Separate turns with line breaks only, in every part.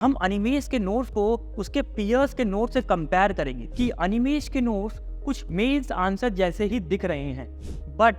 हम अनिमेश के नोट्स को उसके पीयर्स के नोट्स से कंपेयर करेंगे कि अनिमेश के नोट्स कुछ मेंस आंसर जैसे ही दिख रहे हैं, बट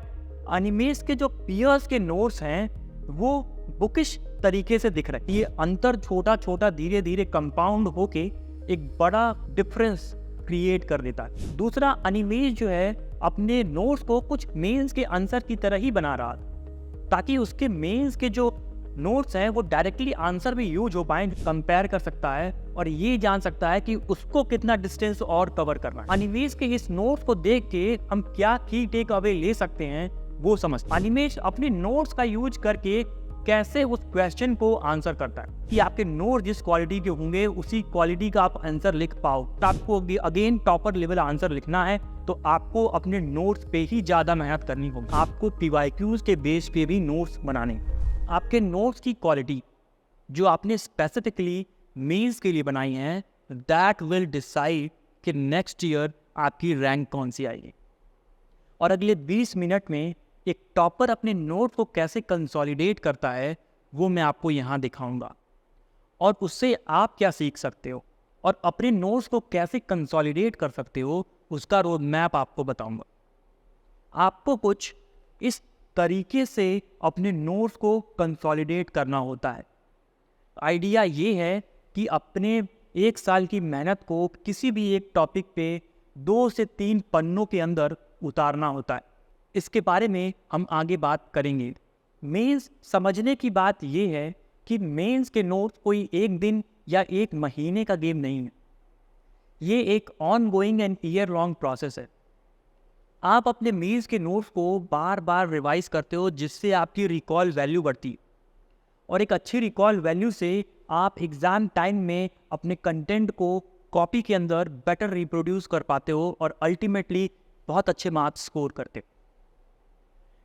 अनिमेश के जो पीयर्स के नोट्स हैं वो बुकिश तरीके से दिख रहे हैं। ये अंतर छोटा छोटा धीरे धीरे कंपाउंड होके एक बड़ा डिफरेंस क्रिएट कर देता है। दूसरा, अनिमेश जो है अपने नोट्स को कुछ मेंस के आंसर की तरह ही बना रहा था ताकि उसके मेंस के जो नोट्स हैं वो डायरेक्टली आंसर में यूज हो पाए। कंपेयर कर सकता है और ये जान सकता है कि उसको कितना डिस्टेंस और कवर करना है। अनिमेश के इस नोट्स को देख के हम क्या की टेक अवे ले सकते हैं वो समझ। अनिमेश अपने नोट्स का यूज करके कैसे उस क्वेश्चन को आंसर करता है कि आपके नोट जिस क्वालिटी के होंगे उसी क्वालिटी का आप आंसर लिख पाओ। तो आपको अगेन टॉपर लेवल आंसर लिखना है तो आपको अपने नोट्स पे ही ज्यादा मेहनत करनी होगी। आपको पीवाईक्यूज के बेस पे भी नोट्स बनाने। आपके नोट्स की क्वालिटी जो आपने स्पेसिफिकली मेंस के लिए बनाई है, दैट विल डिसाइड कि नेक्स्ट ईयर आपकी रैंक कौन सी आएगी। और अगले 20 मिनट में एक टॉपर अपने नोट को कैसे कंसोलिडेट करता है वो मैं आपको यहाँ दिखाऊंगा और उससे आप क्या सीख सकते हो और अपने नोट्स को कैसे कंसोलिडेट कर सकते हो उसका रोड मैप आपको बताऊंगा। आपको कुछ इस तरीके से अपने नोट्स को कंसोलिडेट करना होता है। आइडिया ये है कि अपने 1 साल की मेहनत को किसी भी एक टॉपिक पे 2 से 3 पन्नों के अंदर उतारना होता है। इसके बारे में हम आगे बात करेंगे। मेंस समझने की बात यह है कि मेंस के नोट्स कोई एक दिन या एक महीने का गेम नहीं है। ये एक on going and year long process है। आप अपने मेंस के नोट्स को बार बार रिवाइज करते हो जिससे आपकी रिकॉल वैल्यू बढ़ती है और एक अच्छी रिकॉल वैल्यू से आप एग्ज़ाम टाइम में अपने कंटेंट को कॉपी के अंदर बेटर रिप्रोड्यूस कर पाते हो और अल्टीमेटली बहुत अच्छे मार्क्स स्कोर करते हो।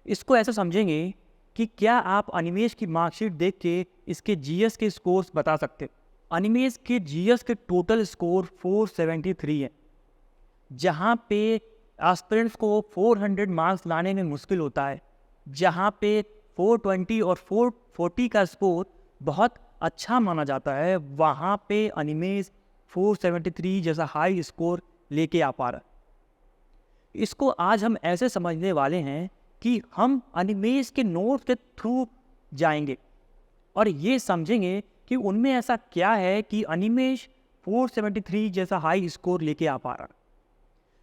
इसको ऐसा समझेंगे कि क्या आप अनिमेश की मार्कशीट देख के इसके जीएस के स्कोर्स बता सकते हो। अनिमेश के जीएस के टोटल स्कोर 473 है, जहाँ पे एस्पिरेंट्स को 400 मार्क्स लाने में मुश्किल होता है, जहाँ पे 420 और 440 का स्कोर बहुत अच्छा माना जाता है, वहाँ पे अनिमेश 473 जैसा हाई स्कोर लेके आ पा रहा है। इसको आज हम ऐसे समझने वाले हैं कि हम अनिमेश के नोट्स के थ्रू जाएंगे और ये समझेंगे कि उनमें ऐसा क्या है कि अनिमेश 473 जैसा हाई स्कोर लेके आ पा रहा है।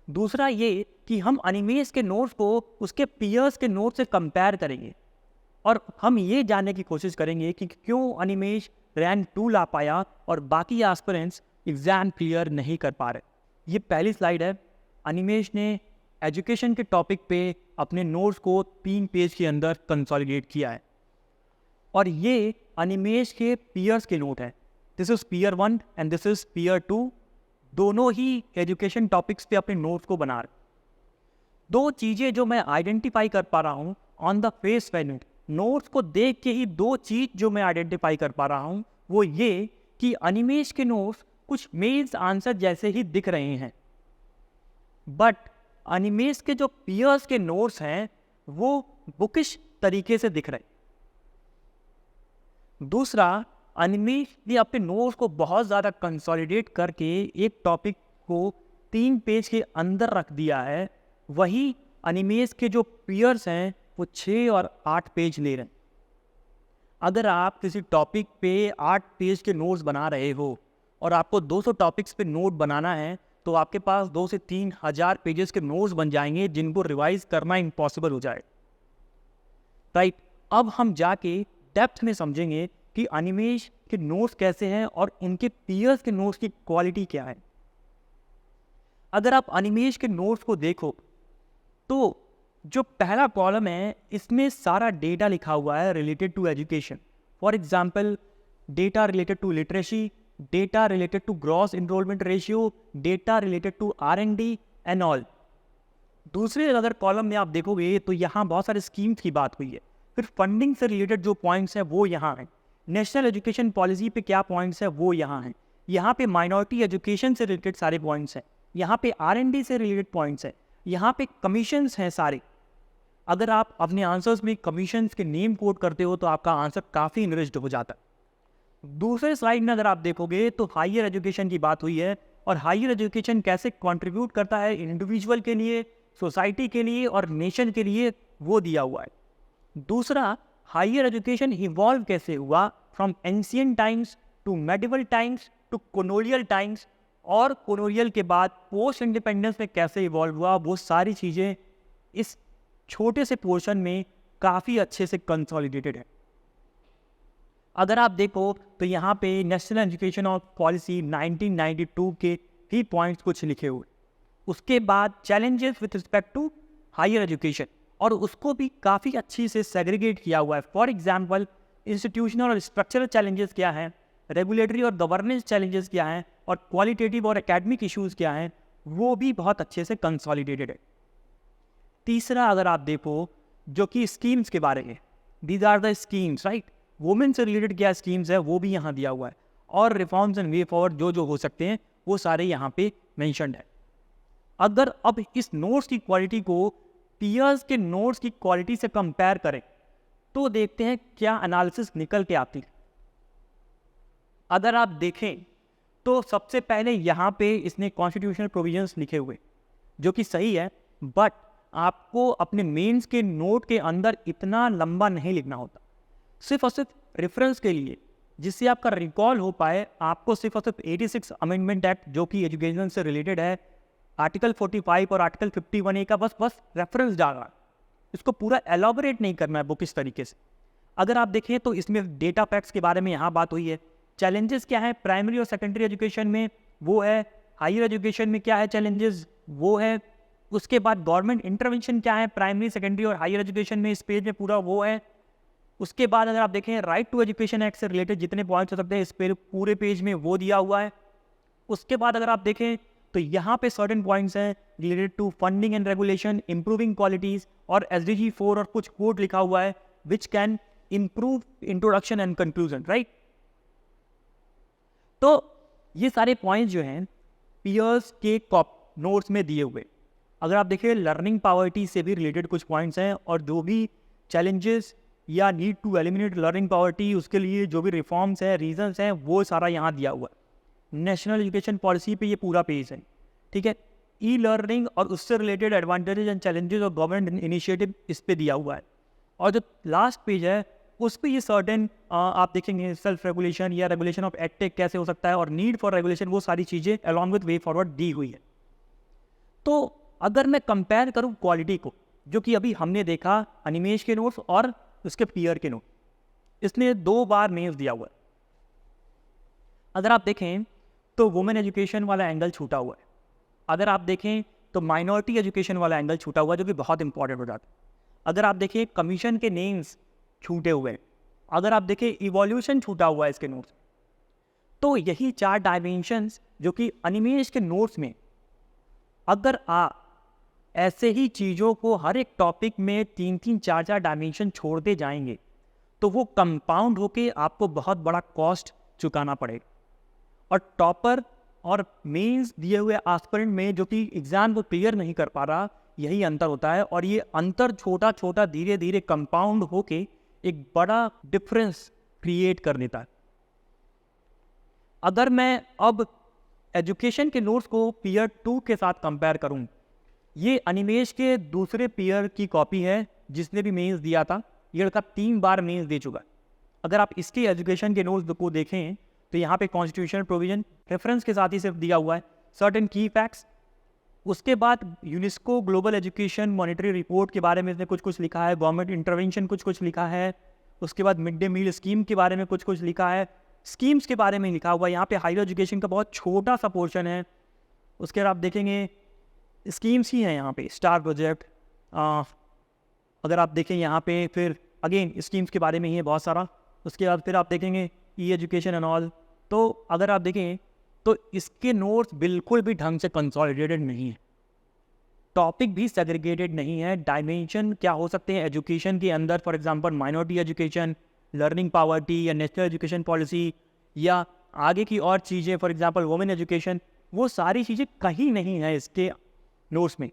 दूसरा ये कि हम अनिमेश के नोट्स को उसके पीयर्स के नोट्स से कंपेयर करेंगे और हम ये जानने की कोशिश करेंगे कि क्यों अनिमेश रैंक 2 ला पाया और बाकी एस्पिरेंट्स एग्जाम क्लियर नहीं कर पा रहे। ये पहली स्लाइड है। अनिमेश ने एजुकेशन के टॉपिक पे अपने नोट्स को 3 पेज के अंदर कंसोलिडेट किया है और ये अनिमेश के पीयर्स के नोट हैं। This is peer 1 and this is peer 2। दोनों ही एजुकेशन टॉपिक्स पे अपने नोट्स को बना रहे। 2 चीज़ें जो मैं आइडेंटिफाई कर पा रहा हूँ on the face value, notes को देख के ही 2 चीज़ जो मैं आइडेंटिफाई कर पा रहा हूँ वो ये कि अनिमेश के नोट्स कुछ मेंस आंसर जैसे ही दिख रहे हैं, बट अनिमेश के जो पीयर्स के नोट्स हैं वो बुकिश तरीके से दिख रहे। दूसरा, अनिमेश ने अपने नोट्स को बहुत ज़्यादा कंसोलिडेट करके एक टॉपिक को 3 पेज के अंदर रख दिया है, वही अनिमेश के जो पीयर्स हैं वो 6 और 8 पेज ले रहे हैं। अगर आप किसी टॉपिक पे 8 पेज के नोट्स बना रहे हो और आपको 200 टॉपिक्स पे नोट बनाना है तो आपके पास 2 से 3 हज़ार पेजेस के नोट्स बन जाएंगे जिनको रिवाइज करना इम्पॉसिबल हो जाए। राइट, अब हम जाके डेप्थ में समझेंगे कि अनिमेश के नोट्स कैसे हैं और उनके पीयर्स के नोट्स की क्वालिटी क्या है। अगर आप अनिमेश के नोट्स को देखो तो जो पहला कॉलम है इसमें सारा डेटा लिखा हुआ है related to education. For example, data related to literacy, data related to gross enrolment ratio, data related to R&D and all. दूसरे अगर कॉलम में आप देखोगे तो यहाँ बहुत सारे स्कीम्स की बात हुई है। फिर फंडिंग से रिलेटेड जो पॉइंट्स हैं वो यहाँ हैं। नेशनल एजुकेशन पॉलिसी पे क्या पॉइंट्स है वो यहाँ हैं। यहाँ पे माइनॉरिटी एजुकेशन से रिलेटेड सारे पॉइंट्स हैं। यहाँ पे R&D से रिलेटेड पॉइंट्स हैं। यहाँ पे कमीशंस हैं सारे। अगर आप अपने आंसर्स में कमीशंस के नेम कोट करते हो तो आपका आंसर काफ़ी इनरिच्ड हो जाता है। दूसरे स्लाइड में अगर आप देखोगे तो हायर एजुकेशन की बात हुई है और हायर एजुकेशन कैसे कंट्रीब्यूट करता है इंडिविजुअल के लिए, सोसाइटी के लिए और नेशन के लिए, वो दिया हुआ है। दूसरा, हायर एजुकेशन इवॉल्व कैसे हुआ from ancient times to medieval times to colonial times, और कॉलोनियल के बाद पोस्ट इंडिपेंडेंस में कैसे इवॉल्व हुआ, वो सारी चीज़ें इस छोटे से पोर्शन में काफ़ी अच्छे से कंसोलिडेटेड है। अगर आप देखो तो यहाँ पे नेशनल एजुकेशन और पॉलिसी 1992 के ही पॉइंट्स कुछ लिखे हुए, उसके बाद challenges with respect to higher education, और उसको भी काफ़ी अच्छी से सेग्रीगेट किया हुआ है। फॉर एग्जांपल, इंस्टीट्यूशनल और स्ट्रक्चरल चैलेंजेस क्या हैं, रेगुलेटरी और गवर्नेंस चैलेंजेस क्या हैं, और क्वालिटेटिव और एकेडमिक इश्यूज़ क्या हैं, वो भी बहुत अच्छे से कंसोलिडेटेड है। तीसरा, अगर आप देखो जो कि स्कीम्स के बारे में, these are the schemes, right, women से रिलेटेड क्या स्कीम्स है वो भी यहाँ दिया हुआ है, और रिफॉर्म्स एंड वे फॉरवर्ड जो हो सकते हैं वो सारे यहाँ पे मेंशन्ड है। अगर अब इस नोट्स की क्वालिटी को पीयर्स के नोट्स की क्वालिटी से कंपेयर करें तो देखते हैं क्या एनालिसिस निकल के आती है। अगर आप देखें तो सबसे पहले यहाँ पे इसने कॉन्स्टिट्यूशनल प्रोविजंस लिखे हुए जो कि सही है, बट आपको अपने मेंस के नोट के अंदर इतना लंबा नहीं लिखना होता। सिर्फ और सिर्फ रेफरेंस के लिए, जिससे आपका रिकॉल हो पाए, आपको सिर्फ और सिर्फ 86 अमेंडमेंट एक्ट जो कि एजुकेशन से रिलेटेड है, आर्टिकल 45 और आर्टिकल 51A का बस रेफरेंस डालना, इसको पूरा एलॉबरेट नहीं करना है बुक इस तरीके से। अगर आप देखें तो इसमें डेटा फैक्ट्स के बारे में यहाँ बात हुई है, चैलेंजेस क्या है प्राइमरी और सेकेंडरी एजुकेशन में वो है, हायर एजुकेशन में क्या है चैलेंजेस वो है, उसके बाद गवर्नमेंट इंटरवेंशन क्या है प्राइमरी, सेकेंडरी और हायर एजुकेशन में, इस पेज में पूरा वो है। उसके बाद अगर आप देखें राइट टू एजुकेशन एक्ट से रिलेटेड जितने पॉइंट्स हो सकते हैं इस पूरे पेज में वो दिया हुआ है। उसके बाद अगर आप देखें तो यहाँ पे सर्टेन पॉइंट्स हैं related to funding and regulation, improving qualities और SDG 4 और कुछ कोड लिखा हुआ है which can improve introduction and conclusion, right. तो ये सारे पॉइंट्स जो हैं पीयर्स के नोट्स में दिए हुए। अगर आप देखिए लर्निंग पॉवर्टी से भी रिलेटेड कुछ पॉइंट्स हैं, और जो भी चैलेंजेस या need to eliminate learning poverty उसके लिए जो भी रिफॉर्म्स हैं, रीजंस हैं, वो सारा यहाँ दिया हुआ है। नेशनल एजुकेशन पॉलिसी पे ये पूरा पेज है, ठीक है। ई लर्निंग और उससे रिलेटेड एडवांटेजेस एंड चैलेंजेस और गवर्नमेंट इनिशिएटिव इस पे दिया हुआ है। और जो लास्ट पेज है उस पर ये सर्टेन आप देखेंगे सेल्फ रेगुलेशन या रेगुलेशन ऑफ एडटेक कैसे हो सकता है और नीड फॉर रेगुलेशन, वो सारी चीज़ें अलॉन्ग विथ वे फॉरवर्ड दी हुई है। तो अगर मैं कंपेयर करूँ क्वालिटी को, जो कि अभी हमने देखा अनिमेश के नोट्स और उसके पीयर के नोट, इसने 2 बार मेंस दिया हुआ है। अगर आप देखें तो वुमेन एजुकेशन वाला एंगल छूटा हुआ है, अगर आप देखें तो माइनॉरिटी एजुकेशन वाला एंगल छूटा हुआ है जो कि बहुत इंपॉर्टेंट हो जाता है। अगर आप देखें कमीशन के नेम्स छूटे हुए हैं, अगर आप देखें इवोल्यूशन छूटा हुआ है इसके नोट्स। तो यही 4 डायमेंशंस जो कि अनिमेश के नोट्स में, अगर आप ऐसे ही चीज़ों को हर एक टॉपिक में 3-3, 4-4 डायमेंशन छोड़ते जाएंगे तो वो कंपाउंड होके आपको बहुत बड़ा कॉस्ट चुकाना पड़ेगा। और टॉपर और मेंस दिए हुए एस्पिरेंट में जो कि एग्जाम को क्लियर नहीं कर पा रहा, यही अंतर होता है। और ये अंतर छोटा छोटा धीरे धीरे कंपाउंड होके एक बड़ा डिफरेंस क्रिएट कर देता है। अगर मैं अब एजुकेशन के नोट्स को पीयर 2 के साथ कंपेयर करूं, ये अनिमेश के दूसरे पीयर की कॉपी है जिसने भी मेंस दिया था, ये लड़का 3 बार मेंस दे चुका है। अगर आप इसके एजुकेशन के नोट्स को देखें तो यहाँ पे कॉन्स्टिट्यूशनल प्रोविजन रेफरेंस के साथ ही सिर्फ दिया हुआ है, सर्टेन की फैक्ट्स, उसके बाद UNESCO global education monetary report के बारे में इसने कुछ कुछ लिखा है, गवर्नमेंट इंटरवेंशन कुछ कुछ लिखा है, उसके बाद मिड डे मील स्कीम के बारे में कुछ कुछ लिखा है, स्कीम्स के बारे में लिखा हुआ है। यहाँ पे हायर एजुकेशन का बहुत छोटा सा पोर्शन है। उसके बाद आप देखेंगे स्कीम्स ही हैं यहाँ पे, स्टार प्रोजेक्ट, अगर आप देखें यहाँ पे फिर अगेन स्कीम्स के बारे में ही है बहुत सारा। उसके बाद फिर आप देखेंगे ई एजुकेशन एंड ऑल। तो अगर आप देखें तो इसके नोट्स बिल्कुल भी ढंग से कंसोलिडेटेड नहीं है, टॉपिक भी सेग्रीगेटेड नहीं है। डायमेंशन क्या हो सकते हैं एजुकेशन के अंदर, for example minority education, learning poverty या नेशनल एजुकेशन पॉलिसी या आगे की और चीज़ें, फॉर एग्जांपल वुमेन एजुकेशन, वो सारी चीज़ें कहीं नहीं है इसके नोट्स में।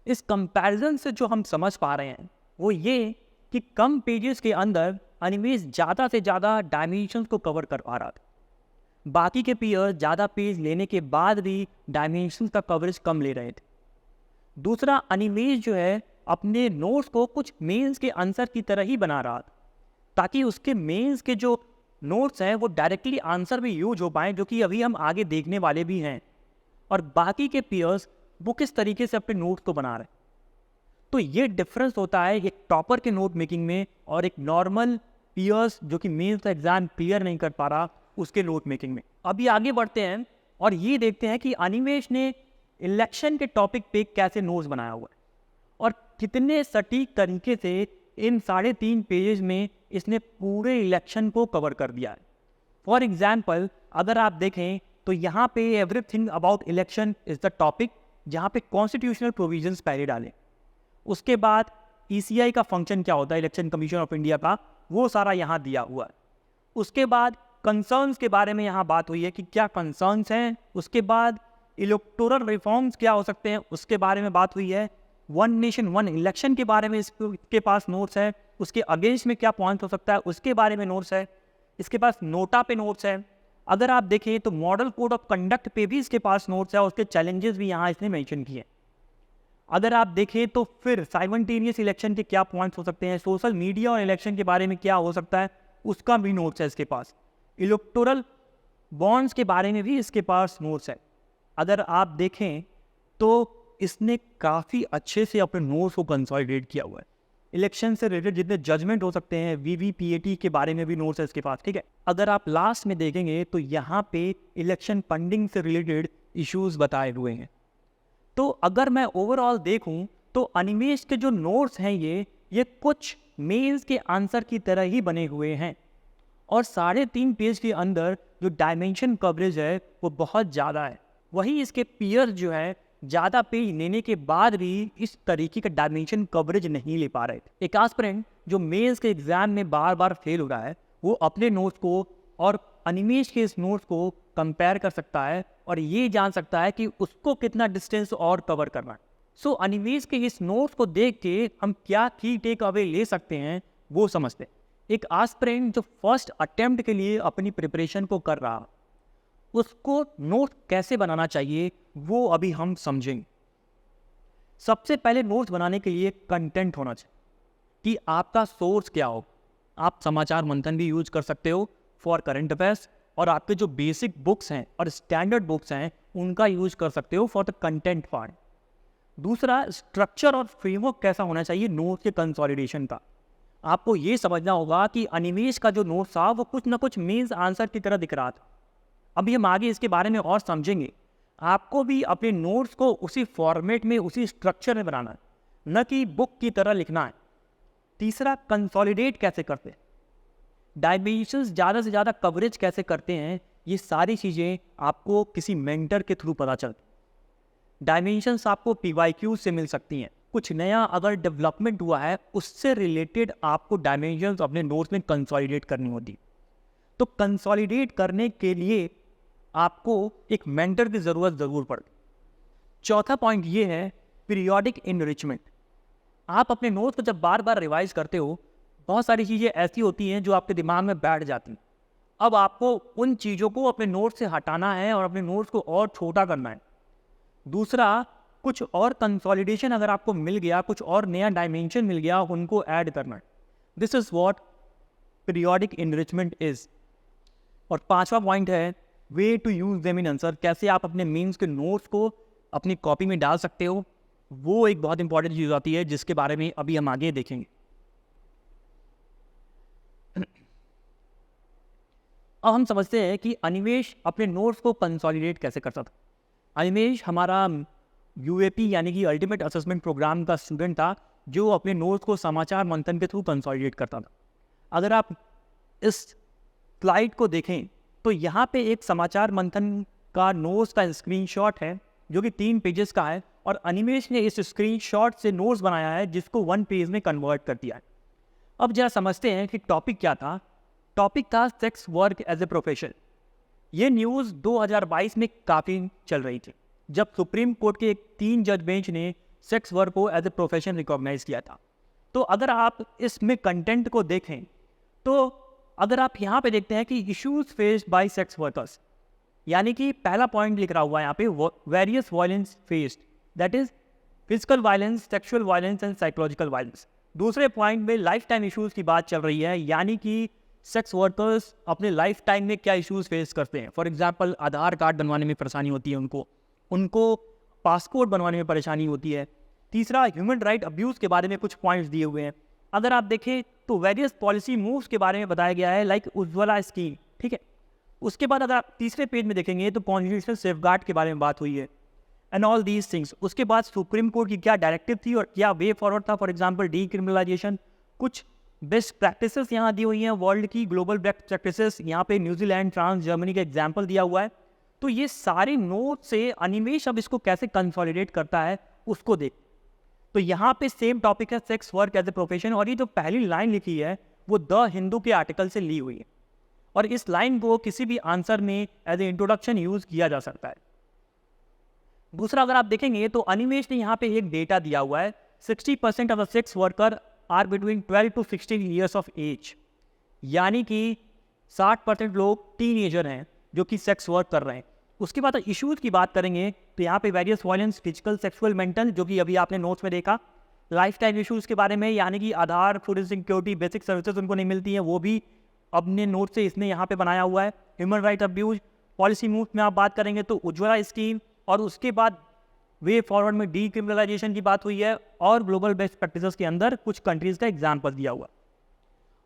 इस कंपैरिजन से जो हम समझ पा रहे हैं वो ये कि कम पेजेस के अंदर अनिमेश ज़्यादा से ज़्यादा डायमेंशंस को कवर कर पा रहा था। बाकी के पीयर्स ज़्यादा पेज लेने के बाद भी डायमेंशंस का कवरेज कम ले रहे थे। दूसरा, अनिमेश जो है अपने नोट्स को कुछ मेंस के आंसर की तरह ही बना रहा था, ताकि उसके मेंस के जो नोट्स हैं वो डायरेक्टली आंसर में यूज हो पाएँ, जो कि अभी हम आगे देखने वाले भी हैं। और बाकी के पीयर्स वो किस तरीके से अपने नोट्स को बना रहे हैं। तो ये डिफरेंस होता है एक टॉपर के नोट मेकिंग में और एक नॉर्मल पीयर्स जो कि मेंस का एग्जाम क्लियर नहीं कर पा रहा उसके नोट मेकिंग में। अभी आगे बढ़ते हैं और ये देखते हैं कि अनिमेश ने इलेक्शन के टॉपिक पे कैसे नोट्स बनाया हुआ है और कितने सटीक तरीके से इन 3.5 पेजेस में इसने पूरे इलेक्शन को कवर कर दिया है। फॉर एग्जाम्पल, अगर आप देखें तो यहाँ पे everything about election is the topic, जहाँ पे कॉन्स्टिट्यूशनल प्रोविजंस पहले डालें। उसके बाद ECI का फंक्शन क्या होता है, इलेक्शन कमीशन ऑफ इंडिया का, वो सारा यहाँ दिया हुआ है। उसके बाद कंसर्न्स के बारे में यहाँ बात हुई है कि क्या कंसर्न्स हैं। उसके बाद इलेक्टोरल रिफॉर्म्स क्या हो सकते हैं, उसके बारे में बात हुई है। वन नेशन वन इलेक्शन के बारे में इसके पास नोट्स है। उसके अगेंस्ट में क्या पॉइंट हो सकता है, उसके बारे में नोट्स है। इसके पास नोटा पे नोट्स है। अगर आप देखें तो मॉडल कोड ऑफ कंडक्ट पे भी इसके पास नोट्स है और उसके चैलेंजेस भी यहाँ इसने मेंशन किए। अगर आप देखें तो फिर साइमल्टेनियस इलेक्शन के क्या पॉइंट्स हो सकते हैं, सोशल मीडिया और इलेक्शन के बारे में क्या हो सकता है, उसका भी नोट्स है इसके पास। इलेक्टोरल बॉन्ड्स के बारे में भी इसके पास नोट्स है। अगर आप देखें तो इसने काफ़ी अच्छे से अपने नोट्स को कंसोलिडेट किया हुआ है। इलेक्शन से रिलेटेड जितने जजमेंट हो सकते हैं, VVPAT के बारे में भी नोट्स है इसके पास, ठीक है। अगर आप लास्ट में देखेंगे तो यहाँ पे इलेक्शन फंडिंग से रिलेटेड इश्यूज बताए हुए हैं। तो अगर मैं ओवरऑल देखूं तो अनिमेश के जो नोट्स हैं ये कुछ मेल्स के आंसर की तरह ही बने हुए हैं और 3.5 पेज के अंदर जो डायमेंशन कवरेज है वो बहुत ज़्यादा है। वहीं इसके पीयर जो है ज़्यादा पेज लेने के बाद भी इस तरीके का डायमेंशन कवरेज नहीं ले पा रहे थे। एक एस्पिरेंट जो मेल्स के एग्जाम में बार बार फेल हो रहा है वो अपने नोट्स को और अनिमेश के इस नोट्स को कंपेयर कर सकता है और ये जान सकता है कि उसको कितना डिस्टेंस और कवर करना है। सो अनिमेश के इस नोट्स को देख के हम क्या की टेक अवे ले सकते हैं वो समझते हैं। एक एस्पिरेंट जो फर्स्ट अटेम्प्ट के लिए अपनी प्रिपरेशन को कर रहा, उसको नोट कैसे बनाना चाहिए वो अभी हम समझेंगे। सबसे पहले नोट्स बनाने के लिए कंटेंट होना चाहिए कि आपका सोर्स क्या हो। आप समाचार मंथन भी यूज कर सकते हो फॉर करंट अफेयर्स, और आपके जो बेसिक बुक्स हैं और स्टैंडर्ड बुक्स हैं उनका यूज कर सकते हो फॉर द कंटेंट पार्ट। दूसरा, स्ट्रक्चर और फ्रेमवर्क कैसा होना चाहिए नोट्स के कंसोलिडेशन का। आपको ये समझना होगा कि अनिमेश का जो नोट्स था वो कुछ ना कुछ मेंस आंसर की तरह दिख रहा था। अभी हम आगे इसके बारे में और समझेंगे। आपको भी अपने नोट्स को उसी फॉर्मेट में, उसी स्ट्रक्चर में बनाना है, न कि बुक की तरह लिखना है। तीसरा, कंसोलिडेट कैसे करते हैं, डायमेंशंस ज़्यादा से ज़्यादा कवरेज कैसे करते हैं, ये सारी चीज़ें आपको किसी मेंटर के थ्रू पता चलती। डायमेंशंस आपको PYQ से मिल सकती हैं। कुछ नया अगर डेवलपमेंट हुआ है उससे रिलेटेड आपको डायमेंशंस अपने नोट्स में कंसोलिडेट करनी होती। तो कंसोलिडेट करने के लिए आपको एक मेंटर की ज़रूरत ज़रूर पड़ती। चौथा पॉइंट ये है पीरियोडिक इनरिचमेंट। आप अपने नोट्स को जब बार बार रिवाइज करते हो, बहुत सारी चीज़ें ऐसी होती हैं जो आपके दिमाग में बैठ जाती हैं। अब आपको उन चीज़ों को अपने नोट्स से हटाना है और अपने नोट्स को और छोटा करना है। दूसरा, कुछ और कंसोलिडेशन अगर आपको मिल गया, कुछ और नया डायमेंशन मिल गया, उनको ऐड करना है। This is what periodic enrichment is. और पांचवा पॉइंट है way to use them in answer. कैसे आप अपने मेंस के नोट्स को अपनी कॉपी में डाल सकते हो, वो एक बहुत इंपॉर्टेंट चीज़ आती है जिसके बारे में अभी हम आगे देखेंगे। अब हम समझते हैं कि अनिमेश अपने नोट्स को कंसोलिडेट कैसे करता था। अनिमेश हमारा UAP यानी कि अल्टीमेट असेसमेंट प्रोग्राम का स्टूडेंट था जो अपने नोट्स को समाचार मंथन के थ्रू कंसोलिडेट करता था। अगर आप इस स्लाइड को देखें तो यहाँ पे एक समाचार मंथन का नोट्स का स्क्रीनशॉट है जो कि 3 पेजेस का है और अनिमेश ने इस स्क्रीनशॉट से नोट्स बनाया है जिसको 1 पेज में कन्वर्ट कर दिया है। अब जरा समझते हैं कि टॉपिक क्या था। टॉपिक था sex work as a profession. ये न्यूज़ 2022 में काफ़ी चल रही थी जब सुप्रीम कोर्ट के 3 जज बेंच ने सेक्स वर्क को एज ए प्रोफेशन रिकॉग्नाइज किया था। तो अगर आप इसमें कंटेंट को देखें तो अगर आप यहाँ पे देखते हैं कि issues faced by sex workers, यानी कि पहला पॉइंट लिख रहा हुआ है यहाँ पे various violence faced, that is physical violence, sexual violence and psychological violence. दूसरे पॉइंट में लाइफ टाइम इशूज़ की बात चल रही है, यानी कि सेक्स वर्कर्स अपने लाइफ टाइम में क्या इश्यूज़ फेस करते हैं। फॉर एग्जांपल आधार कार्ड बनवाने में परेशानी होती है उनको पासपोर्ट बनवाने में परेशानी होती है। तीसरा ह्यूमन राइट अब्यूज़ के बारे में कुछ पॉइंट्स दिए हुए हैं। अगर आप देखें तो वेरियस पॉलिसी मूव्स के बारे में बताया गया है, लाइक उज्ज्वला स्कीम, ठीक है। उसके बाद अगर आप तीसरे पेज में देखेंगे तो कॉन्स्टिट्यूशनल सेफगार्ड के बारे में बात हुई है एंड ऑल दीज थिंग्स। उसके बाद सुप्रीम कोर्ट की क्या डायरेक्टिव थी और क्या वे फॉरवर्ड था, फॉर एग्जांपल डीक्रिमिनलाइजेशन, कुछ बेस्ट प्रैक्टिसेस यहाँ दी हुई हैं, वर्ल्ड की ग्लोबल बेस्ट प्रैक्टिसेस, यहाँ पे न्यूजीलैंड, फ्रांस, जर्मनी का एग्जाम्पल दिया हुआ है। तो ये सारे नोट से अनिमेश अब इसको कैसे कंसोलिडेट करता है उसको देख। तो यहाँ पे सेम टॉपिक है sex work as a profession, और ये जो पहली लाइन लिखी है वो द हिंदू के आर्टिकल से ली हुई है, और इस लाइन को किसी भी आंसर में एज ए इंट्रोडक्शन यूज किया जा सकता है। दूसरा अगर आप देखेंगे तो अनिमेश ने यहाँ पे एक डेटा दिया हुआ है, 60% of the sex worker are between 12 to 16 years of age, यानी कि 60% लोग टीनेजर हैं जो कि सेक्स वर्क कर रहे हैं। उसके बाद इश्यूज की बात करेंगे तो यहाँ पे various violence, physical, sexual, mental, जो कि अभी आपने नोट्स में देखा। लाइफ टाइम इश्यूज के बारे में, यानी कि आधार, फूड सिक्योरिटी, बेसिक सर्विसेज उनको नहीं मिलती हैं, वो भी अपने नोट से इसने यहाँ पे बनाया हुआ है। Human right abuse, policy move में आप बात करेंगे तो उज्ज्वला स्कीम, और उसके बाद वे फॉरवर्ड में डीक्रिमिनलाइजेशन की बात हुई है, और ग्लोबल बेस्ट प्रैक्टिसेस के अंदर कुछ कंट्रीज का एग्जाम्पल दिया हुआ।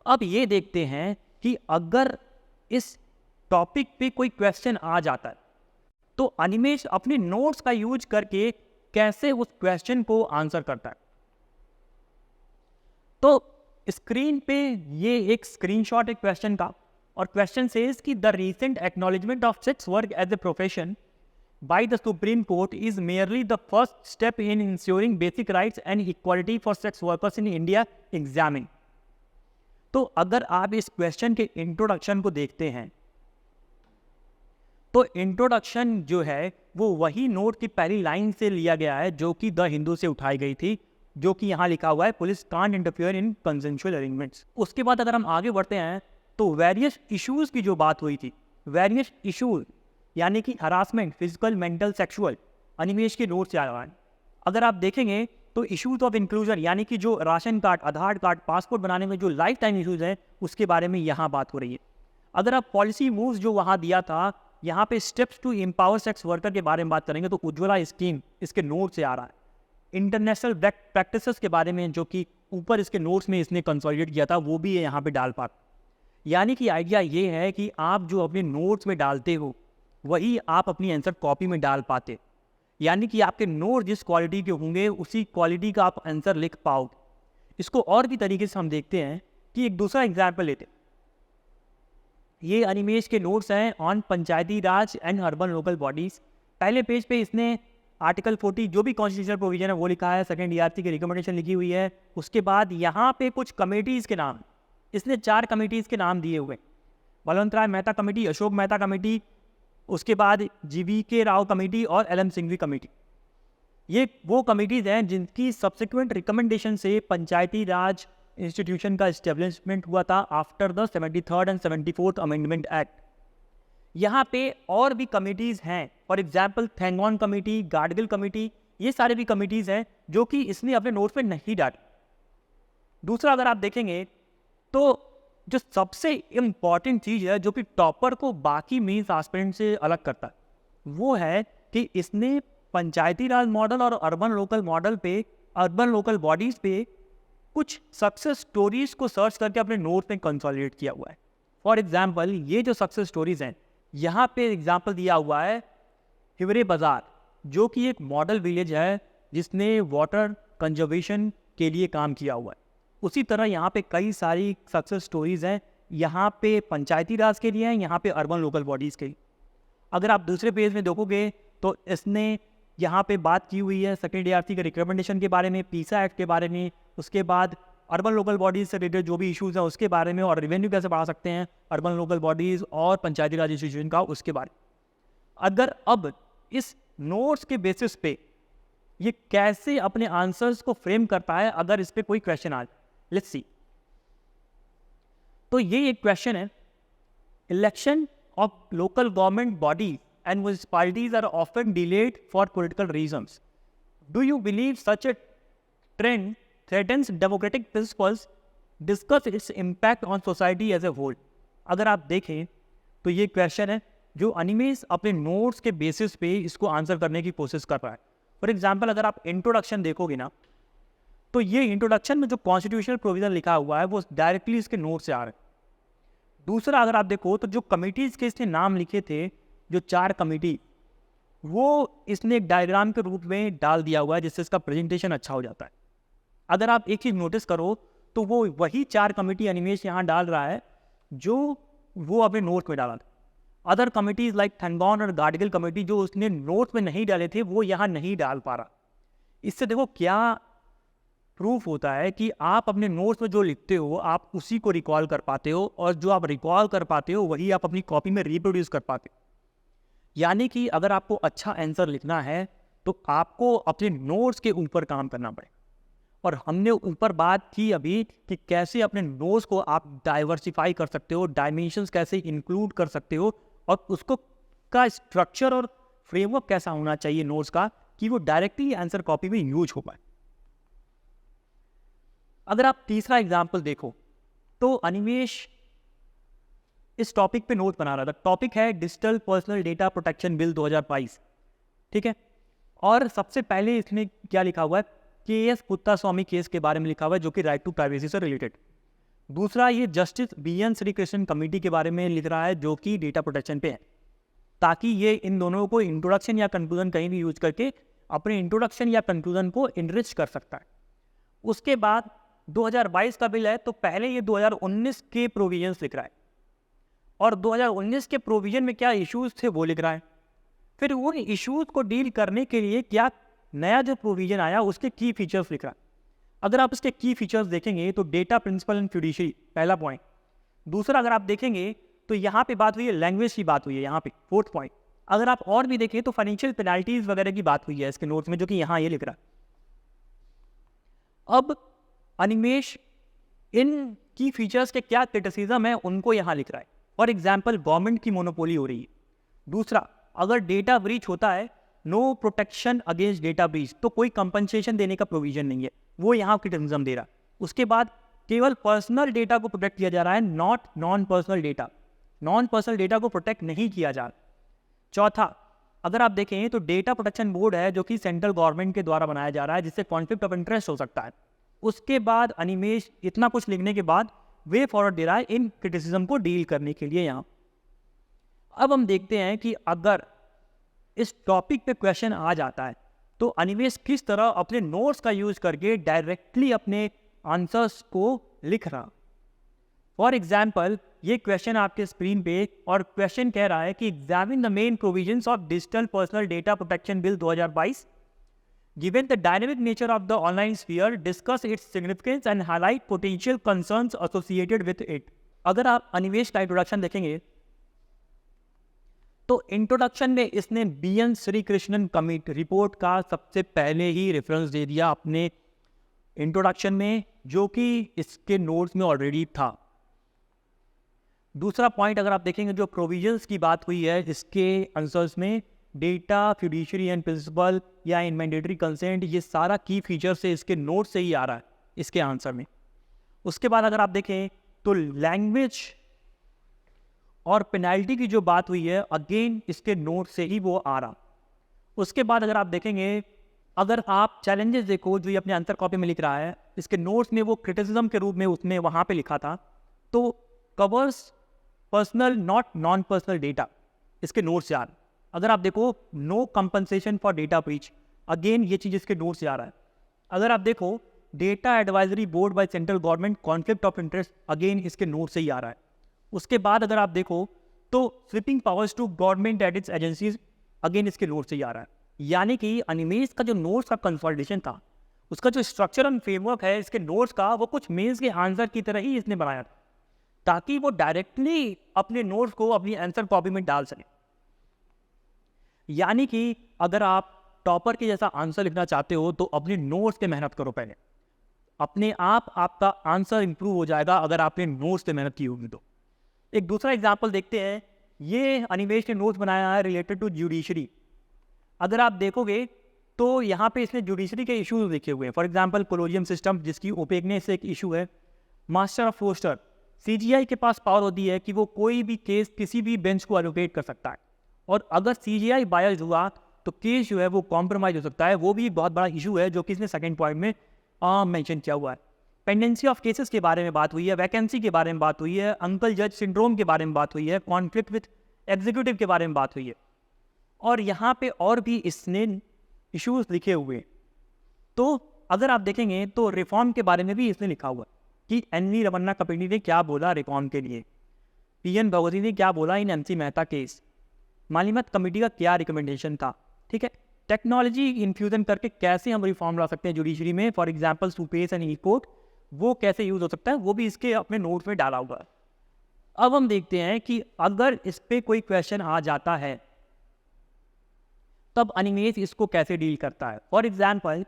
अब ये देखते हैं कि अगर इस टॉपिक पे कोई क्वेश्चन आ जाता है तो अनिमेश अपने नोट्स का यूज करके कैसे उस क्वेश्चन को आंसर करता है। तो स्क्रीन पे ये एक स्क्रीनशॉट है क्वेश्चन का, और क्वेश्चन सेज कि the recent acknowledgement of sex work as a profession by the Supreme Court is merely the first step in ensuring basic rights and equality for sex workers in India examine। तो अगर आप इस question के introduction को देखते हैं तो introduction जो है वो वही नोट की पहली लाइन से लिया गया है जो कि द हिंदू से उठाई गई थी, जो कि यहाँ लिखा हुआ है police can't interfere in consensual arrangements. उसके बाद अगर हम आगे बढ़ते हैं तो वेरियस इश्यूज की जो बात हुई थी, वेरियस इश्यूज यानी कि harassment, physical, mental, sexual, Animesh के नोट से आया है। अगर आप देखेंगे तो इश्यूज ऑफ इंक्लूजन, यानी कि जो राशन कार्ड, आधार कार्ड, पासपोर्ट बनाने में जो लाइफ टाइम इश्यूज हैं उसके बारे में यहाँ बात हो रही है। अगर आप पॉलिसी मूव्स जो वहाँ दिया था, यहाँ पे steps to empower sex worker के बारे में बात करेंगे तो उज्ज्वला स्कीम इसके नोट से आ रहा है। इंटरनेशनल बेस्ट प्रैक्टिसेस के बारे में जो कि ऊपर इसके नोट्स में इसने कंसोलिडेट किया था वो भी ये यहाँ पे डाल पा। यानी कि आइडिया ये है कि आप जो अपने नोट्स में डालते हो वही आप अपनी आंसर कॉपी में डाल पाते, यानी कि आपके नोट जिस क्वालिटी के होंगे उसी क्वालिटी का आप आंसर लिख पाओगे। इसको और भी तरीके से हम देखते हैं कि एक दूसरा एग्जाम्पल लेते हैं। ये अनिमेश के नोट्स हैं on Panchayati Raj and urban local bodies. पहले पेज पे इसने आर्टिकल 40 जो भी कॉन्स्टिट्यूशनल प्रोविजन है वो लिखा है, सेकंड ERC की रिकमेंडेशन लिखी हुई है। उसके बाद यहाँ पे कुछ कमेटीज़ के नाम, इसने 4 कमेटीज़ के नाम दिए हुए, बलवंत राय मेहता कमेटी, अशोक मेहता कमेटी, उसके बाद GVK राव कमेटी और LM सिंघवी कमेटी। ये वो कमेटीज़ हैं जिनकी सब्सिक्वेंट रिकमेंडेशन से पंचायती राज इंस्टीट्यूशन का इस्टेब्लिशमेंट हुआ था after the 73rd and 74th amendment act. यहाँ पे और भी कमेटीज़ हैं, फॉर एग्जाम्पल थैंगॉन कमेटी, गाडगिल कमेटी, ये सारे भी कमेटीज़ हैं जो कि इसने अपने नोट्स में नहीं डाली। दूसरा अगर आप देखेंगे तो जो सबसे इम्पॉर्टेंट चीज़ है जो कि टॉपर को बाकी मेंस एस्पिरेंट से अलग करता है वो है कि इसने पंचायती राज मॉडल और अर्बन लोकल मॉडल पे, अर्बन लोकल बॉडीज़ पे कुछ सक्सेस स्टोरीज को सर्च करके अपने नोट्स में कंसोलिडेट किया हुआ है। फॉर एग्जाम्पल ये जो सक्सेस स्टोरीज हैं, यहाँ पे एग्जाम्पल दिया हुआ है हिवरे बाजार, जो कि एक मॉडल विलेज है जिसने वाटर कंजर्वेशन के लिए काम किया हुआ है। उसी तरह यहाँ पे कई सारी सक्सेस स्टोरीज हैं, यहाँ पे पंचायती राज के लिए हैं, यहाँ पे अर्बन लोकल बॉडीज़ के लिए। अगर आप दूसरे पेज में देखोगे तो इसने यहाँ पे बात की हुई है सेकंड ERC के रिकमेंडेशन के बारे में, पीसा एक्ट के बारे में, उसके बाद अर्बन लोकल बॉडीज़ से रिलेटेड जो भी इश्यूज़ हैं उसके बारे में, और रेवेन्यू कैसे बढ़ा सकते हैं अर्बन लोकल बॉडीज़ और पंचायती राज इंस्टीट्यूशन का, उसके बारे में। अगर अब इस नोट्स के बेसिस पे ये कैसे अपने आंसर्स को फ्रेम करता है अगर इस पर कोई क्वेश्चन आ जाए, लेट्स सी। तो ये एक क्वेश्चन है, election of local government body and municipalities are often delayed for political reasons. Do you believe such a trend threatens democratic principles? Discuss its impact on society as a whole. अगर आप देखें तो ये question है जो अनिमेश अपने notes के basis पे इसको आंसर करने की कोशिश कर रहा है. फॉर एग्जाम्पल, अगर आप इंट्रोडक्शन देखोगे ना, तो ये इंट्रोडक्शन में जो कॉन्स्टिट्यूशनल प्रोविजन लिखा हुआ है वो डायरेक्टली इसके नोट से आ रहा है. दूसरा, अगर आप देखो तो जो कमिटीज़ के इसने नाम लिखे थे, जो 4 कमिटी, वो इसने एक डायग्राम के रूप में डाल दिया हुआ है जिससे इसका प्रेजेंटेशन अच्छा हो जाता है. अगर आप एक चीज़ नोटिस करो तो वो वही 4 कमिटी अनिमेश यहाँ डाल रहा है जो वो अपने नोट में डाला था. अदर कमिटीज़ लाइक थनगॉन और गार्डिगल कमेटी जो उसने नोट में नहीं डाले थे वो यहाँ नहीं डाल पा रहा. इससे देखो क्या प्रूफ होता है कि आप अपने नोट्स में जो लिखते हो आप उसी को रिकॉल कर पाते हो, और जो आप रिकॉल कर पाते हो वही आप अपनी कॉपी में रिप्रोड्यूस कर पाते हो. यानी कि अगर आपको अच्छा आंसर लिखना है तो आपको अपने नोट्स के ऊपर काम करना पड़े. और हमने ऊपर बात की अभी कि कैसे अपने नोट्स को आप डाइवर्सिफाई कर सकते हो, डायमेंशंस कैसे इंक्लूड कर सकते हो, और उसको का स्ट्रक्चर और फ्रेमवर्क कैसा होना चाहिए नोट्स का कि वो डायरेक्टली आंसर कॉपी में यूज हो पाए. अगर आप तीसरा एग्जाम्पल देखो तो अनिमेश इस टॉपिक पे नोट बना रहा था. टॉपिक है digital personal data protection bill 2022. ठीक है, और सबसे पहले इसने क्या लिखा हुआ है, के.एस. पुत्तास्वामी केस के बारे में लिखा हुआ है जो कि राइट टू प्राइवेसी से रिलेटेड. दूसरा, ये जस्टिस बी.एन. श्रीकृष्णन कमेटी के बारे में लिख रहा है जो कि डेटा प्रोटेक्शन पे है, ताकि ये इन दोनों को इंट्रोडक्शन या कंक्लूजन कहीं भी यूज करके अपने इंट्रोडक्शन या कंक्लूजन को इनरिच कर सकता है. उसके बाद 2022 का बिल है तो पहले ये 2019 के प्रोविजंस लिख रहा है, और 2019 के प्रोविजन में क्या इश्यूज थे वो लिख रहा है. फिर उन इश्यूज को डील करने के लिए क्या नया जो प्रोविजन आया उसके की फीचर्स लिख रहा है. अगर आप इसके की फीचर्स देखेंगे तो डेटा प्रिंसिपल एंड फिड्यूशियरी पहला पॉइंट. दूसरा, अगर आप देखेंगे तो यहाँ पे बात हुई है लैंग्वेज की, बात हुई है यहाँ पे 4th पॉइंट. अगर आप और भी देखें तो फाइनेंशियल पेनाल्टीज वगैरह की बात हुई है इसके नोट्स में जो कि यहाँ ये लिख रहा है. अब अनिमेश इन की फीचर्स के क्या क्रिटिसिज्म है उनको यहाँ लिख रहा है. फॉर एग्जाम्पल, गवर्नमेंट की मोनोपोली हो रही है. दूसरा, अगर डेटा ब्रीच होता है, no protection against data breach, तो कोई कंपनसेशन देने का प्रोविजन नहीं है, वो यहाँ क्रिटिसिज्म दे रहा है. उसके बाद केवल पर्सनल डेटा को प्रोटेक्ट किया जा रहा है, not non personal data. Non personal data को प्रोटेक्ट नहीं किया जा रहा. चौथा, अगर आप देखें तो डेटा प्रोटेक्शन बोर्ड है जो कि सेंट्रल गवर्नमेंट के द्वारा बनाया जा रहा है जिससे कॉन्फ्लिक्ट ऑफ इंटरेस्ट हो सकता है. उसके बाद अनिमेश इतना कुछ लिखने के बाद वे फॉरवर्ड दे रहा है इन क्रिटिसिज्म को डील करने के लिए यहाँ. अब हम देखते हैं कि अगर इस टॉपिक पे क्वेश्चन आ जाता है तो अनिमेश किस तरह अपने नोट्स का यूज करके डायरेक्टली अपने आंसर्स को लिख रहा. फॉर एग्जाम्पल, ये क्वेश्चन आपके स्क्रीन पे, और क्वेश्चन कह रहा है कि examine the main provisions of digital personal data protection bill 2022. Given the dynamic nature of the online sphere, discuss its significance and highlight potential concerns associated with it. अगर आप अनिमेश का इंट्रोडक्शन देखेंगे तो इंट्रोडक्शन में इसने बी.एन. श्रीकृष्णन कमेटी रिपोर्ट का सबसे पहले ही रेफरेंस दे दिया अपने इंट्रोडक्शन में, जो कि इसके नोट्स में ऑलरेडी था. दूसरा पॉइंट, अगर आप देखेंगे जो प्रोविजंस की बात हुई है इसके आंसर्स में, डेटा फिड्यूशियरी एंड प्रिंसिपल या इन मैंडेटरी कंसेंट, ये सारा की फीचर से इसके नोट से ही आ रहा है इसके आंसर में. उसके बाद अगर आप देखें तो लैंग्वेज और पेनाल्टी की जो बात हुई है अगेन इसके नोट से ही वो आ रहा. उसके बाद अगर आप देखेंगे, अगर आप चैलेंजेस देखो जो ये अपने आंसर कॉपी में लिख रहा है, इसके नोट्स में वो क्रिटिसिज्म के रूप में उसने वहाँ पे लिखा था, तो covers personal not non personal data इसके नोट से आ रहा. अगर आप देखो no compensation for data breach, again ये चीज़ इसके नोट से आ रहा है. अगर आप देखो data advisory board by central government conflict of interest, again इसके नोट से ही आ रहा है. उसके बाद अगर आप देखो तो sweeping powers to government and its agencies, again इसके नोट से ही आ रहा है. यानी कि अनिमेश का जो नोट्स का कंसोलिडेशन था, उसका जो स्ट्रक्चर एंड फ्रेमवर्क है इसके नोट्स का, वो कुछ मेंस के आंसर की तरह ही इसने बनाया था, ताकि वो डायरेक्टली अपने नोट्स को अपनी आंसर कॉपी में डाल सके. यानी कि अगर आप टॉपर के जैसा आंसर लिखना चाहते हो तो अपने नोट्स पे मेहनत करो पहले. अपने आप आपका आंसर इंप्रूव हो जाएगा अगर आपने नोट्स पे मेहनत की होगी तो। एक दूसरा एग्जाम्पल देखते हैं, ये अनिमेश ने नोट्स बनाया है रिलेटेड टू जुडिशरी। अगर आप देखोगे तो यहाँ पे इसने जुडिशरी के इश्यूज लिखे हुए हैं। फॉर एग्जांपल कोलोजियम सिस्टम, जिसकी ओपेकनेस एक इशू है। मास्टर ऑफ फोस्टर, सीजीआई के पास पावर होती है कि वो कोई भी केस किसी भी बेंच को एलोकेट कर सकता है, और अगर सीजीआई बायस्ड हुआ तो केस जो है वो कॉम्प्रोमाइज हो सकता है। वो भी एक बहुत बड़ा इशू है जो कि इसने सेकंड पॉइंट में मेंशन किया हुआ है। पेंडेंसी ऑफ केसेस के बारे में बात हुई है, वैकेंसी के बारे में बात हुई है, अंकल जज सिंड्रोम के बारे में बात हुई है, कॉन्फ्लिक्ट विथ एग्जीक्यूटिव के बारे में बात हुई है, और यहाँ पे और भी इसने इश्यूज लिखे हुए हैं। तो अगर आप देखेंगे तो रिफॉर्म के बारे में भी इसने लिखा हुआ है कि एन.वी. रमन्ना कमेटी ने क्या बोला रिफॉर्म के लिए, पी.एन. भगवती ने क्या बोला इन एम.सी. मेहता केस, मालिमत कमेटी का क्या रिकमेंडेशन था। ठीक है, टेक्नोलॉजी इन्फ्यूजन करके कैसे हम रिफॉर्म ला सकते हैं जुडिशरी में, for example SUPACE and E court, वो कैसे यूज हो सकता है, वो भी इसके अपने नोट्स में डाला हुआ है। अब हम देखते हैं कि अगर इस पे कोई क्वेश्चन आ जाता है तब अनिमेश इसको कैसे डील करता है। फॉर एग्जाम्पल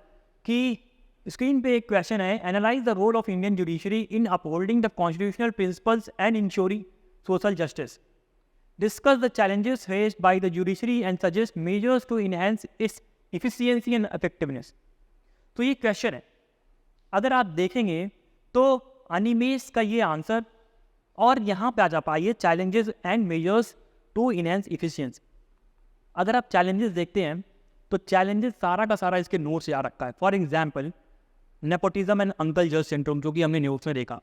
कि स्क्रीन पे एक क्वेश्चन है, analyse the role of Indian judiciary in upholding the constitutional principles and ensuring social justice, discuss the challenges faced by the judiciary and suggest measures to enhance its efficiency and effectiveness. तो ये question है, अगर आप देखेंगे तो अनिमेश का ये answer, और यहाँ पे आ जा पाइए challenges and measures to enhance efficiency. अगर आप चैलेंजेस देखते हैं तो चैलेंजेस सारा का सारा इसके नोट से आ रखा है। For example nepotism and uncle जज सिंड्रोम, जो कि हमने नोट्स में देखा।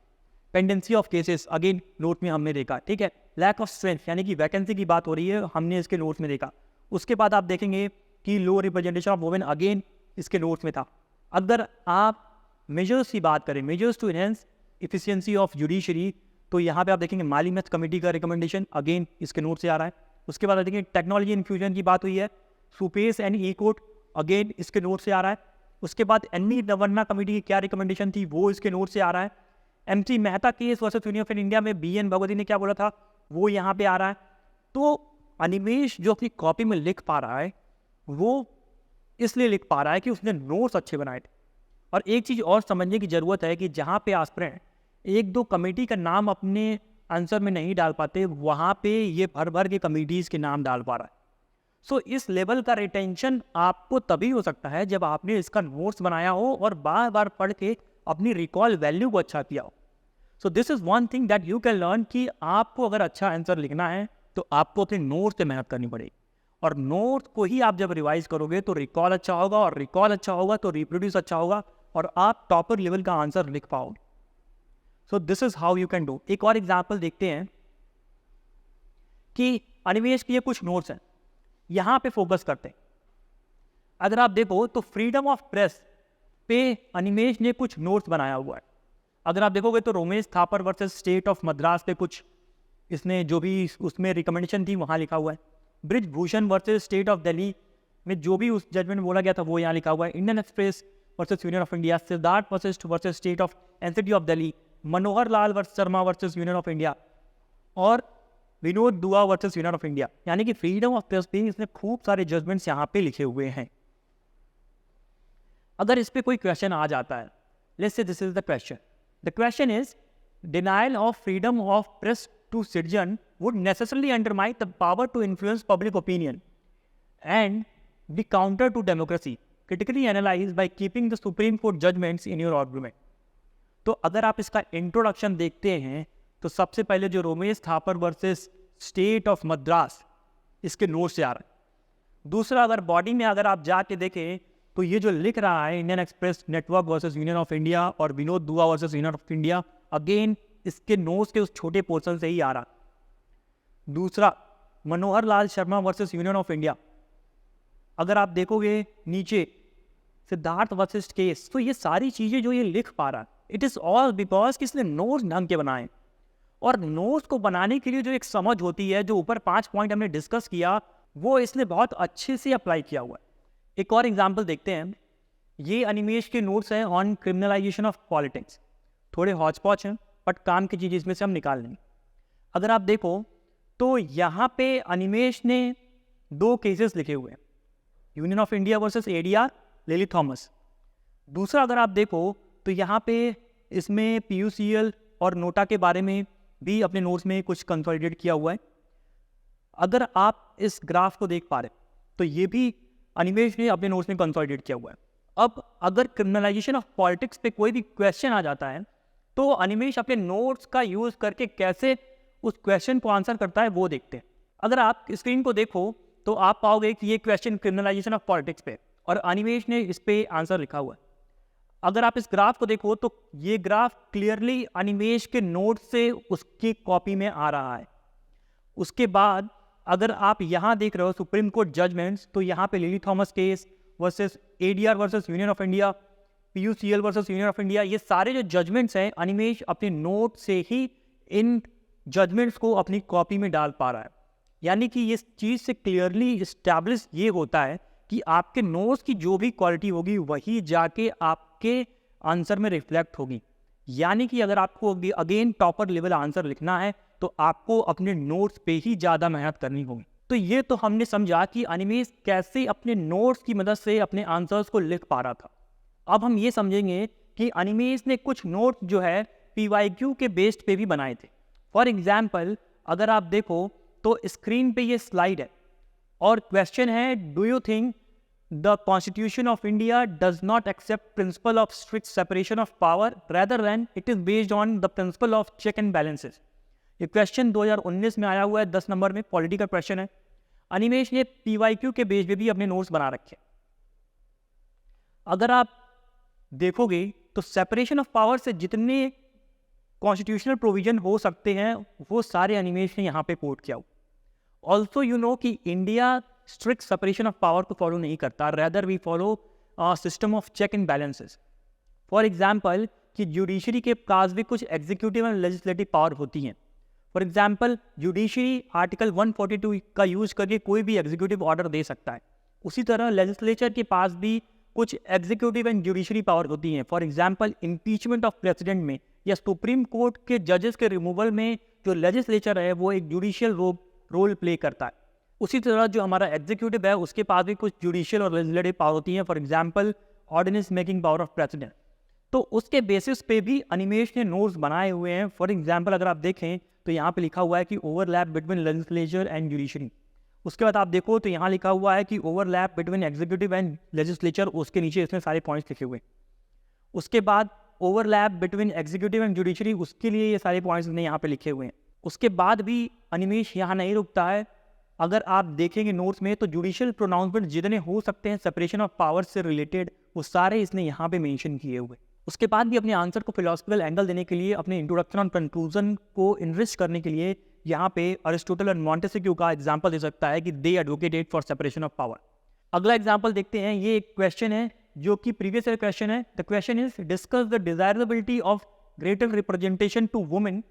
Pendency of cases, again note में हमने देखा। ठीक है, लैक ऑफ स्ट्रेंथ, यानी कि वैकेंसी की बात हो रही है, हमने इसके नोट्स में देखा। उसके बाद आप देखेंगे कि low representation of women, again इसके नोट्स में था। अगर आप मेजर्स की बात करें, measures to enhance efficiency of judiciary, तो यहाँ पे आप देखेंगे मालिमत कमेटी का रिकमेंडेशन, अगेन इसके नोट से आ रहा है। उसके बाद देखेंगे टेक्नोलॉजी इन्फ्यूजन की बात हुई है, SUPACE and E court, again इसके नोट से आ रहा है। उसके बाद एन.वी. रमन्ना कमेटी की क्या रिकमेंडेशन थी, वो इसके नोट से आ रहा है। M C. Mehta case versus Union of India में बी.एन. भगवती ने क्या बोला था, वो यहाँ पे आ रहा है। तो अनिमेश जो अपनी कॉपी में लिख पा रहा है वो इसलिए लिख पा रहा है कि उसने नोट्स अच्छे बनाए थे। और एक चीज़ और समझने की ज़रूरत है कि जहाँ पे एस्पिरेंट एक दो कमेटी का नाम अपने आंसर में नहीं डाल पाते, वहाँ पे ये भर भर के कमेटीज़ के नाम डाल पा रहा है। सो इस लेवल का रिटेंशन आपको तभी हो सकता है जब आपने इसका नोट्स बनाया हो और बार बार पढ़ के अपनी रिकॉल वैल्यू को अच्छा किया हो। So this is one thing that you can learn कि आपको अगर अच्छा आंसर लिखना है तो आपको अपने नोट्स पे मेहनत करनी पड़ेगी, और नोट्स को ही आप जब रिवाइज करोगे तो रिकॉल अच्छा होगा, और रिकॉल अच्छा होगा तो रिप्रोड्यूस अच्छा होगा, और आप टॉपर लेवल का आंसर लिख पाओगे। So this is how you can do. एक और एग्जाम्पल देखते हैं कि अनिमेश के ये कुछ नोट्स हैं, यहाँ पे फोकस करते हैं। अगर आप देखो तो फ्रीडम ऑफ प्रेस पे अनिमेश ने कुछ नोट्स बनाया हुआ है। अगर आप देखोगे तो Romesh Thapar versus state of Madras पे कुछ इसने जो भी उसमें रिकमेंडेशन थी वहाँ लिखा हुआ है। Brijbhushan versus state of Delhi में जो भी उस जजमेंट में बोला गया था वो यहाँ लिखा हुआ है। Indian express versus Union of India, Siddharth versus state of NCT of Delhi, Manohar Lal versus Sharma versus Union of India, और Vinod Dua versus Union of India. यानी कि फ्रीडम ऑफ प्रेस पे इसने खूब सारे जजमेंट्स यहाँ पे लिखे हुए हैं। अगर इस पे कोई क्वेश्चन आ जाता है, let's say this is the question, the question is denial of freedom of press to citizen would necessarily undermine the power to influence public opinion and be counter to democracy, critically analyzed by keeping the Supreme Court judgments in your argument। तो अगर आप इसका introduction देखते हैं तो सबसे पहले जो Romesh Thapar versus state of Madras इसके नोट से आ रहा है। दूसरा, अगर बॉडी में अगर आप जाके देखें तो ये जो लिख रहा है Indian Express network versus Union of India और Vinod Dua versus Union of India, again इसके नोट्स के उस छोटे पोर्शन से ही आ रहा। दूसरा, Manohar Lal Sharma versus Union of India, अगर आप देखोगे नीचे सिद्धार्थ वर्सेस केस, तो ये सारी चीजें जो ये लिख पा रहा है इट इज ऑल बिकॉज कि इसने नोट्स ढंग के बनाए। और नोट्स को बनाने के लिए जो एक समझ होती है, जो ऊपर 5 पॉइंट हमने डिस्कस किया, वो इसने बहुत अच्छे से अप्लाई किया हुआ है। एक और एग्जाम्पल देखते हैं, ये अनिमेश के नोट्स हैं ऑन क्रिमिनलाइजेशन ऑफ पॉलिटिक्स। थोड़े हॉच पॉच हैं बट काम की चीज़ इसमें से हम निकाल लेंगे। अगर आप देखो तो यहाँ पे अनिमेश ने 2 केसेस लिखे हुए हैं, union of India versus ADR lily Thomas. दूसरा, अगर आप देखो तो यहाँ पे इसमें PUCL और नोटा के बारे में भी अपने नोट्स में कुछ कंसोलिडेट किया हुआ है। अगर आप इस ग्राफ को देख पा रहे तो ये भी अनिमेश ने अपने नोट्स में कंसोलिडेट किया हुआ है। अब अगर क्रिमिनलाइजेशन ऑफ पॉलिटिक्स पे कोई भी क्वेश्चन आ जाता है तो अनिमेश अपने नोट्स का यूज करके कैसे उस क्वेश्चन को आंसर करता है वो देखते हैं। अगर आप स्क्रीन को देखो तो आप पाओगे कि ये क्वेश्चन क्रिमिनलाइजेशन ऑफ पॉलिटिक्स पे और अनिमेश ने इस पे आंसर लिखा हुआ है। अगर आप इस ग्राफ को देखो तो ये ग्राफ क्लियरली अनिमेश के नोट से उसकी कॉपी में आ रहा है। उसके बाद अगर आप यहाँ देख रहे हो सुप्रीम कोर्ट जजमेंट्स, तो यहाँ पे lily Thomas case versus ADR versus Union of India, PUCL versus Union of India, ये सारे जो जजमेंट्स हैं अनिमेश अपने नोट से ही इन जजमेंट्स को अपनी कॉपी में डाल पा रहा है। यानी कि इस चीज़ से क्लियरली इस्टेब्लिश ये होता है कि आपके नोट्स की जो भी क्वालिटी होगी वही जाके आपके आंसर में रिफ्लेक्ट होगी। यानी कि अगर आपको अगेन टॉपर लेवल आंसर लिखना है तो आपको अपने नोट्स पे ही ज़्यादा मेहनत करनी होगी। तो ये तो हमने समझा कि अनिमेश कैसे अपने नोट्स की मदद से अपने आंसर्स को लिख पा रहा था। अब हम ये समझेंगे कि अनिमेश ने कुछ नोट्स जो है PYQ के बेस्ड पे भी बनाए थे। फॉर एग्जाम्पल अगर आप देखो तो स्क्रीन पे ये स्लाइड है और क्वेश्चन है, do you think the constitution of India does not accept principle of strict separation of power rather than it is based on the principle of check and balances. ये क्वेश्चन 2019 में आया हुआ है, 10 नंबर में पॉलिटिकल क्वेश्चन है। अनिमेश ने PYQ के बेस पे भी अपने नोट्स बना रखे। अगर आप देखोगे तो सेपरेशन ऑफ पावर से जितने कॉन्स्टिट्यूशनल प्रोविजन हो सकते हैं वो सारे अनिमेश ने यहाँ पे कोट किया। ऑल्सो यू नो कि India strict separation of power को फॉलो नहीं करता, rather we follow system of check and balances. For example कि जुडिशरी के पास भी कुछ एग्जीक्यूटिव एंड लेजिस्लेटिव पावर होती हैं। फॉर एग्जाम्पल जुडिशरी आर्टिकल 142 का यूज करके कोई भी एग्जीक्यूटिव ऑर्डर दे सकता है। उसी तरह लेजिस्लेचर के पास भी कुछ एग्जीक्यूटिव एंड जुडिशरी पावर होती हैं। For example impeachment of president में या सुप्रीम कोर्ट के जजेस के रिमूवल में जो लेजिस्लेचर है वो एक जुडिशियल रोल प्ले करता है। उसी तरह जो हमारा एग्जीक्यूटिव है उसके पास भी कुछ जुडिशियल और लेजिस्लेटिव पावर होती हैं। For example ordinance making power of president. तो उसके बेसिस पे भी अनिमेश ने नोट्स बनाए हुए हैं। फॉर एग्जाम्पल अगर आप देखें तो यहाँ पे लिखा हुआ है कि overlap between legislature and judiciary. उसके बाद आप देखो तो यहाँ लिखा हुआ है कि overlap between executive and legislature, उसके नीचे इसमें सारे पॉइंट्स लिखे हुए। उसके बाद overlap between executive and judiciary, उसके लिए ये सारे पॉइंट्स ने यहाँ पे लिखे हुए हैं। उसके बाद भी अनिमेश यहाँ नहीं रुकता है। अगर आप देखेंगे नोट्स में तो जुडिशियल प्रोनाउंसमेंट जितने हो सकते हैं सेपरेशन ऑफ पावर से रिलेटेड वो सारे इसने यहाँ पे मेंशन किए हुए। उसके बाद भी अपने आंसर को फिलोसफिकल एंगल देने के लिए, अपने इंट्रोडक्शन और कंक्लूजन को इनरिच करने के लिए यहाँ पे अरिस्टोटल और मॉन्टेस्क्यू का एग्जाम्पल दे सकता है कि they advocated for separation of power. अगला एग्जाम्पल देखते हैं। ये एक क्वेश्चन है जो कि प्रीवियस ईयर क्वेश्चन है। The question is discuss the desirability of greater representation to women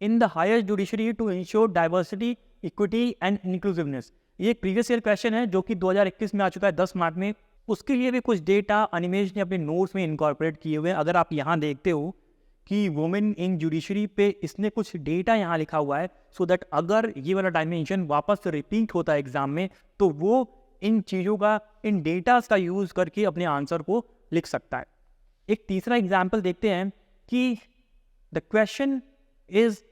in the higher judiciary to ensure diversity, equity and inclusiveness. ये प्रीवियस ईयर क्वेश्चन है जो कि 2021 में आ चुका है 10 मार्च में। उसके लिए भी कुछ डेटा अनिमेश ने अपने नोट्स में इनकॉर्पोरेट किए हुए हैं। अगर आप यहाँ देखते हो कि वुमेन इन जुडिशरी पे इसने कुछ डेटा यहाँ लिखा हुआ है सो दैट अगर ये वाला डायमेंशन वापस रिपीट होता है एग्जाम में तो वो इन चीज़ों का, इन डेटास का यूज़ करके अपने आंसर को लिख सकता है। एक तीसरा एग्जाम्पल देखते हैं कि the question is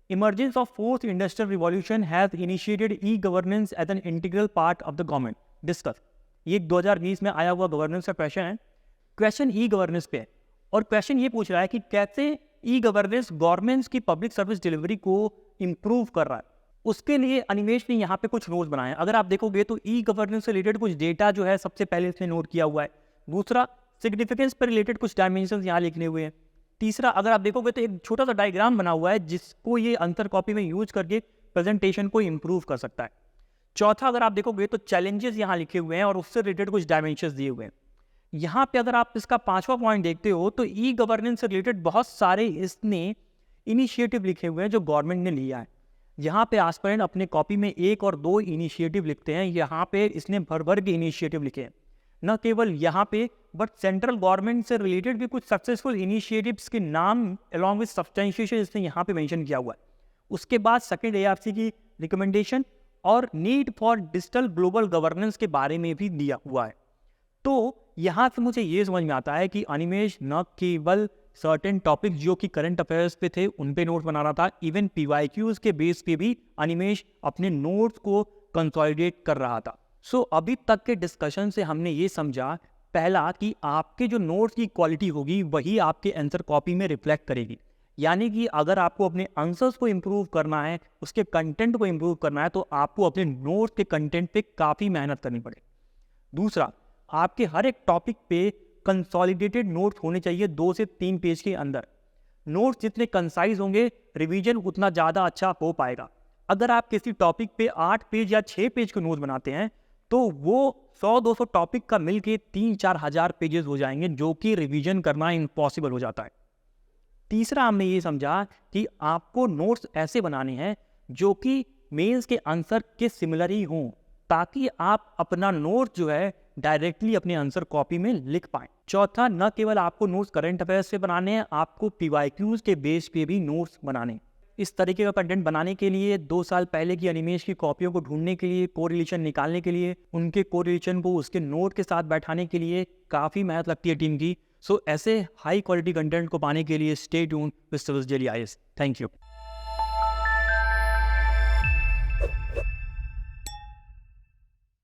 emergence of fourth industrial revolution has initiated e governance as an integral part of the government, discuss. ये 2020 में आया हुआ गवर्नेंस का क्वेश्चन है। क्वेश्चन ई गवर्नेंस पे है और क्वेश्चन ये पूछ रहा है कि कैसे ई गवर्नेंस गवर्नमेंट्स की पब्लिक सर्विस डिलीवरी को इम्प्रूव कर रहा है। उसके लिए अनिमेश ने यहाँ पे कुछ नोट्स बनाए। अगर आप देखोगे तो ई गवर्नेंस से रिलेटेड कुछ डेटा जो है सबसे पहले इसने नोट किया हुआ है। दूसरा, सिग्निफिकेंस पर रिलेटेड कुछ डायमेंशंस यहाँ लिखने हुए हैं। तीसरा, अगर आप देखोगे तो एक छोटा सा डायग्राम बना हुआ है जिसको ये आंसर कॉपी में यूज करके प्रेजेंटेशन को इम्प्रूव कर सकता है। चौथा, अगर आप देखोगे तो चैलेंजेस यहाँ लिखे हुए हैं और उससे रिलेटेड कुछ डायमेंशंस दिए हुए हैं। यहाँ पे अगर आप इसका 5वां पॉइंट देखते हो तो ई गवर्नेंस से रिलेटेड बहुत सारे इसने इनिशिएटिव लिखे हुए हैं जो गवर्नमेंट ने लिया है। यहाँ पे एस्पिरेंट अपने कॉपी में 1 और 2 इनिशिएटिव लिखते हैं। यहाँ पे इसने भर के इनिशिएटिव लिखे हैं। न केवल यहाँ पे बट सेंट्रल गवर्नमेंट से रिलेटेड भी कुछ सक्सेसफुल इनिशिएटिव्स के नाम अलॉन्ग विद सब्सटेंशिएशन इसने यहाँ पे मेंशन किया हुआ है। उसके बाद सेकंड ARC की रिकमेंडेशन और need for digital global governance के बारे में भी दिया हुआ है। तो यहाँ से मुझे ये समझ में आता है कि अनिमेश न केवल सर्टेन टॉपिक जो कि करंट अफेयर्स पे थे उन पे नोट्स बना रहा था, इवन पीवाईक्यूज के बेस पे भी अनिमेश अपने नोट्स को कंसोलिडेट कर रहा था। सो अभी तक के डिस्कशन से हमने ये समझा, पहला कि आपके जो नोट्स की क्वालिटी होगी वही आपके आंसर कॉपी में रिफ्लेक्ट करेगी। यानी कि अगर आपको अपने आंसर्स को इम्प्रूव करना है, उसके कंटेंट को इम्प्रूव करना है, तो आपको अपने नोट्स के कंटेंट पे काफ़ी मेहनत करनी पड़ेगी। दूसरा, आपके हर एक टॉपिक पे कंसोलिडेटेड नोट्स होने चाहिए 2 से 3 पेज के अंदर। नोट्स जितने कंसाइज होंगे, रिवीजन उतना ज़्यादा अच्छा हो पाएगा। अगर आप किसी टॉपिक पे 8 पेज या 6 पेज के नोट्स बनाते हैं तो वो 100-200 टॉपिक का मिलके 3-4 हज़ार पेजेस हो जाएंगे, जो कि रिवीजन करना इम्पॉसिबल हो जाता है। तीसरा, हमने ये समझा कि आपको नोट्स ऐसे बनाने हैं जो कि मेंस के आंसर के सिमिलर ही हों, ताकि आप अपना नोट जो है डायरेक्टली अपने आंसर कॉपी में लिख पाएं। चौथा, न केवल आपको नोट्स करंट अफेयर्स से बनाने हैं, आपको पीवाईक्यूज के बेस पे भी नोट्स बनाने हैं। इस तरीके का कंटेंट बनाने के लिए 2 साल पहले की अनिमेश की कॉपियों को ढूंढने के लिए, कोरिलेशन निकालने के लिए, उनके कोरिलेशन को उसके नोट के साथ बैठाने के लिए काफ़ी मेहनत लगती है टीम की। सो ऐसे हाई क्वालिटी कंटेंट को पाने के लिए stay tuned with civils daily IAS. Thank you.